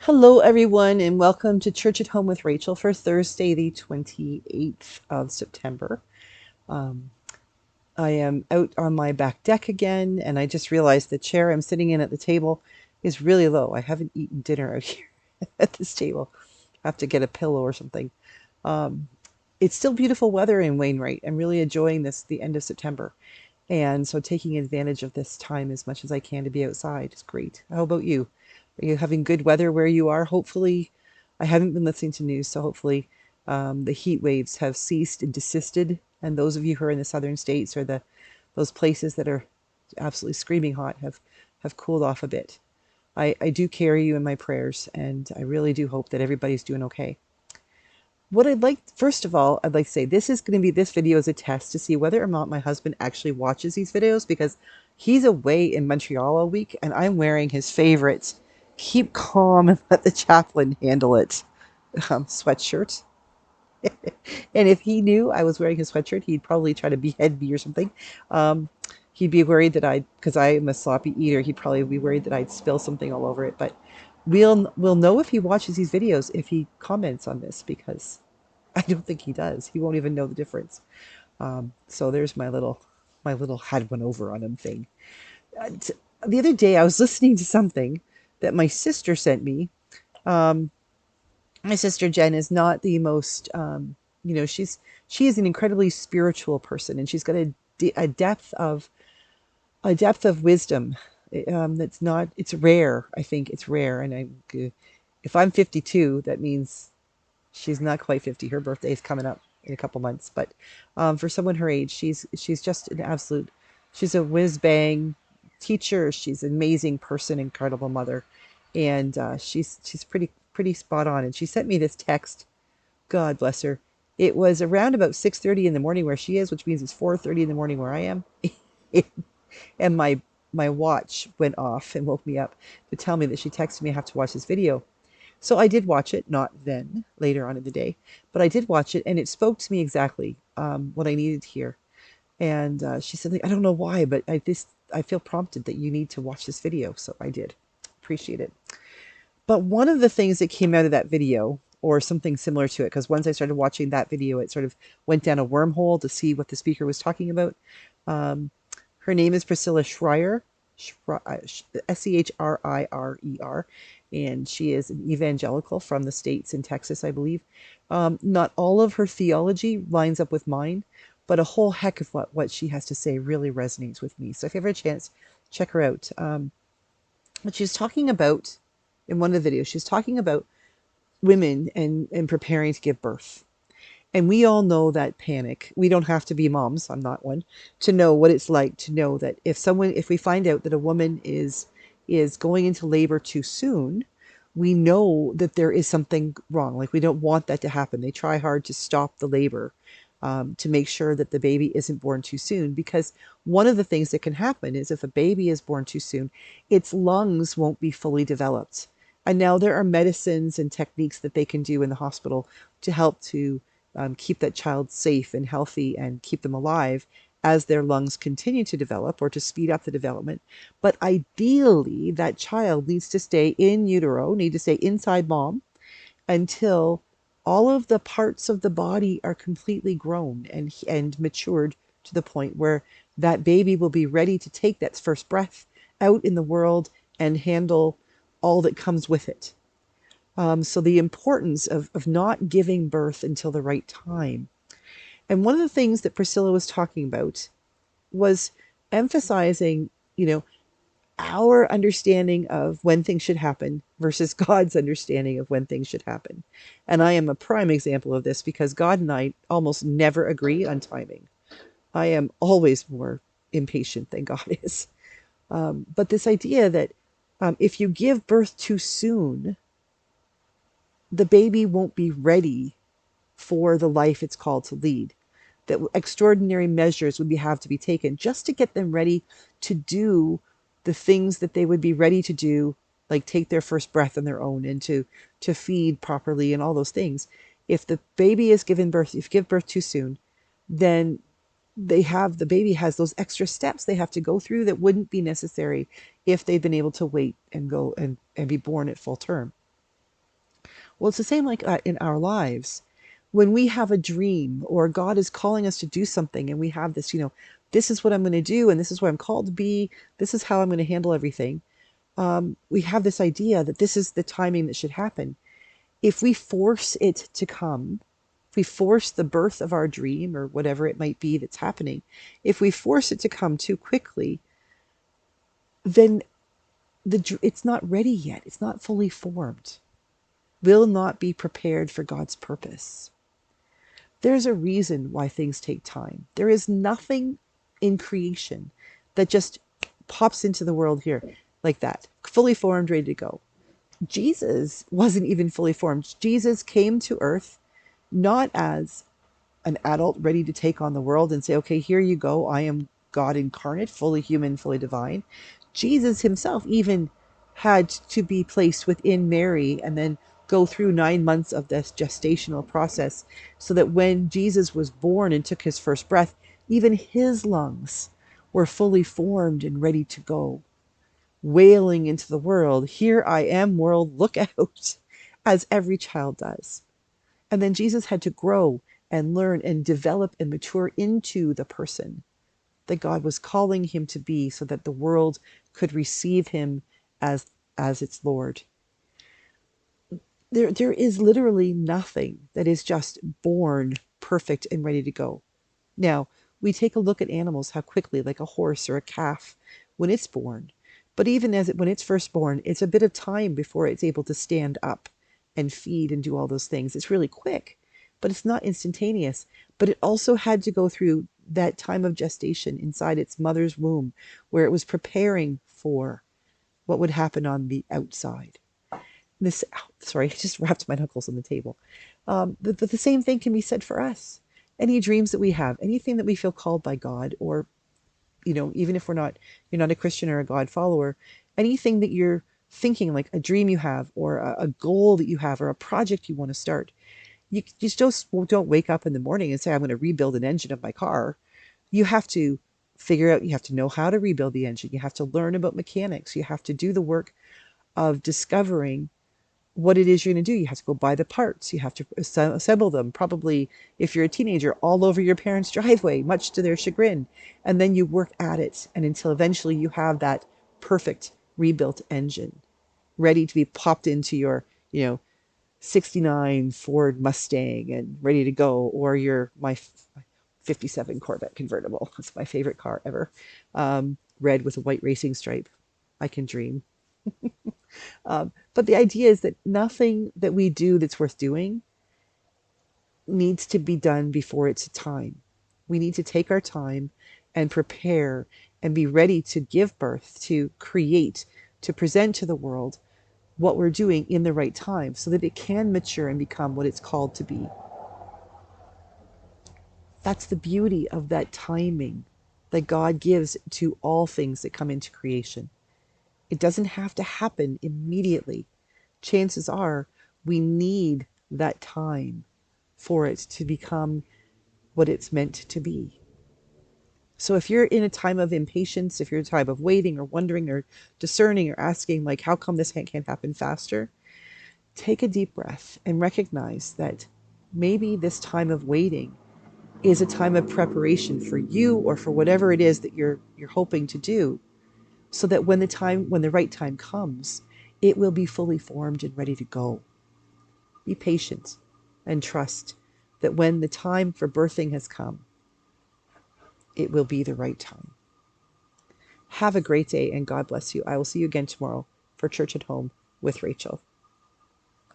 Hello, everyone, and welcome to Church at Home with Rachel for Thursday, the 28th of September. Um, I am out on my back deck again, and I just realized the chair I'm sitting in at the table is really low. I haven't eaten dinner out here at this table. I have to get a pillow or something. Um, it's still beautiful weather in Wainwright. I'm really enjoying the end of September. And so taking advantage of this time as much as I can to be outside is great. How about you? Are you having good weather where you are? Hopefully, I haven't been listening to news, so hopefully the heat waves have ceased and desisted. And those of you who are in the southern states or those places that are absolutely screaming hot have cooled off a bit. I do carry you in my prayers, and I really do hope that everybody's doing okay. What I'd like, first of all, I'd like to say this video is a test to see whether or not my husband actually watches these videos because he's away in Montreal all week and I'm wearing his favorite keep calm and let the chaplain handle it sweatshirt. And if he knew I was wearing his sweatshirt, he'd probably try to behead me or something. Um, he'd be worried that because I'm a sloppy eater, he'd probably be worried that I'd spill something all over it. But we'll know if he watches these videos if he comments on this because I don't think he does. He won't even know the difference. So there's my little had one over on him thing. The other day I was listening to something that my sister sent me. Um, my sister Jen is not the most, she is an incredibly spiritual person, and she's got a depth of wisdom. That's not. It's rare. I think it's rare, and if I'm 52, that means she's not quite 50. Her birthday is coming up in a couple months. But for someone her age, she's just an absolute. She's a whiz bang teacher. She's an amazing person, incredible mother, and she's pretty spot on. And she sent me this text. God bless her. It was around about 6:30 in the morning where she is, which means it's 4:30 in the morning where I am. And my watch went off and woke me up to tell me that she texted me I have to watch this video. So I did watch it, not then, later on in the day, but I did watch it, and it spoke to me exactly what I needed to hear. And she said, like, I don't know why, but I feel prompted that you need to watch this video, so I did. Appreciate it. But one of the things that came out of that video, or something similar to it, because once I started watching that video, it sort of went down a wormhole to see what the speaker was talking about. Um, Her name is Priscilla Schreier, Schreier, and she is an evangelical from the States in Texas, I believe. Not all of her theology lines up with mine, but a whole heck of what she has to say really resonates with me. So if you ever have a chance, check her out. But she's talking about, in one of the videos, she's talking about women and preparing to give birth. And we all know that panic. We don't have to be moms, I'm not one, to know what it's like to know that if we find out that a woman is going into labor too soon, we know that there is something wrong. Like we don't want that to happen. They try hard to stop the labor, to make sure that the baby isn't born too soon. Because one of the things that can happen is if a baby is born too soon, its lungs won't be fully developed. And now there are medicines and techniques that they can do in the hospital to help to keep that child safe and healthy and keep them alive as their lungs continue to develop or to speed up the development. But ideally, that child needs to stay in utero, need to stay inside mom until all of the parts of the body are completely grown and matured to the point where that baby will be ready to take that first breath out in the world and handle all that comes with it. So the importance of not giving birth until the right time. And one of the things that Priscilla was talking about was emphasizing, you know, our understanding of when things should happen versus God's understanding of when things should happen. And I am a prime example of this because God and I almost never agree on timing. I am always more impatient than God is. But this idea that if you give birth too soon, the baby won't be ready for the life it's called to lead. That extraordinary measures would have to be taken just to get them ready to do the things that they would be ready to do, like take their first breath on their own and to feed properly and all those things. If the baby is given birth, if you give birth too soon, then the baby has those extra steps they have to go through that wouldn't be necessary if they'd been able to wait and go and be born at full term. Well, it's the same like in our lives. When we have a dream or God is calling us to do something and we have this, this is what I'm going to do and this is what I'm called to be, this is how I'm going to handle everything. We have this idea that this is the timing that should happen. If we force it to come, if we force the birth of our dream or whatever it might be that's happening, if we force it to come too quickly, then it's not ready yet. It's not fully formed. Will not be prepared for God's purpose. There's a reason why things take time. There is nothing in creation that just pops into the world here like that, fully formed, ready to go. Jesus wasn't even fully formed. Jesus came to earth not as an adult ready to take on the world and say, okay, here you go. I am God incarnate, fully human, fully divine. Jesus himself even had to be placed within Mary and then go through 9 months of this gestational process so that when Jesus was born and took his first breath, even his lungs were fully formed and ready to go, wailing into the world, here I am, world, look out, as every child does. And then Jesus had to grow and learn and develop and mature into the person that God was calling him to be so that the world could receive him as its Lord. There is literally nothing that is just born perfect and ready to go. Now, we take a look at animals, how quickly, like a horse or a calf, when it's born. But even when it's first born, it's a bit of time before it's able to stand up and feed and do all those things. It's really quick, but it's not instantaneous. But it also had to go through that time of gestation inside its mother's womb, where it was preparing for what would happen on the outside. Sorry, I just wrapped my knuckles on the table. The same thing can be said for us. Any dreams that we have, anything that we feel called by God, or even if you're not a Christian or a God follower, anything that you're thinking, like a dream you have, or a goal that you have, or a project you want to start, you just don't wake up in the morning and say, I'm going to rebuild an engine of my car. You have to figure out, you have to know how to rebuild the engine. You have to learn about mechanics. You have to do the work of discovering what it is you're going to do. You have to go buy the parts. You have to assemble them, probably, if you're a teenager, all over your parents' driveway, much to their chagrin. And then you work at it, and until eventually you have that perfect rebuilt engine ready to be popped into your, 69 Ford Mustang and ready to go, or my 57 Corvette convertible. It's my favorite car ever. Red with a white racing stripe. I can dream. But the idea is that nothing that we do that's worth doing needs to be done before it's time. We need to take our time and prepare and be ready to give birth, to create, to present to the world what we're doing in the right time so that it can mature and become what it's called to be. That's the beauty of that timing that God gives to all things that come into creation. It doesn't have to happen immediately. Chances are we need that time for it to become what it's meant to be. So if you're in a time of impatience, if you're in a time of waiting or wondering or discerning or asking, like, how come this can't happen faster? Take a deep breath and recognize that maybe this time of waiting is a time of preparation for you or for whatever it is that you're hoping to do, so that when the right time comes, it will be fully formed and ready to go. Be patient and trust that when the time for birthing has come, it will be the right time. Have a great day and God bless you. I will see you again tomorrow for Church at Home with Rachel.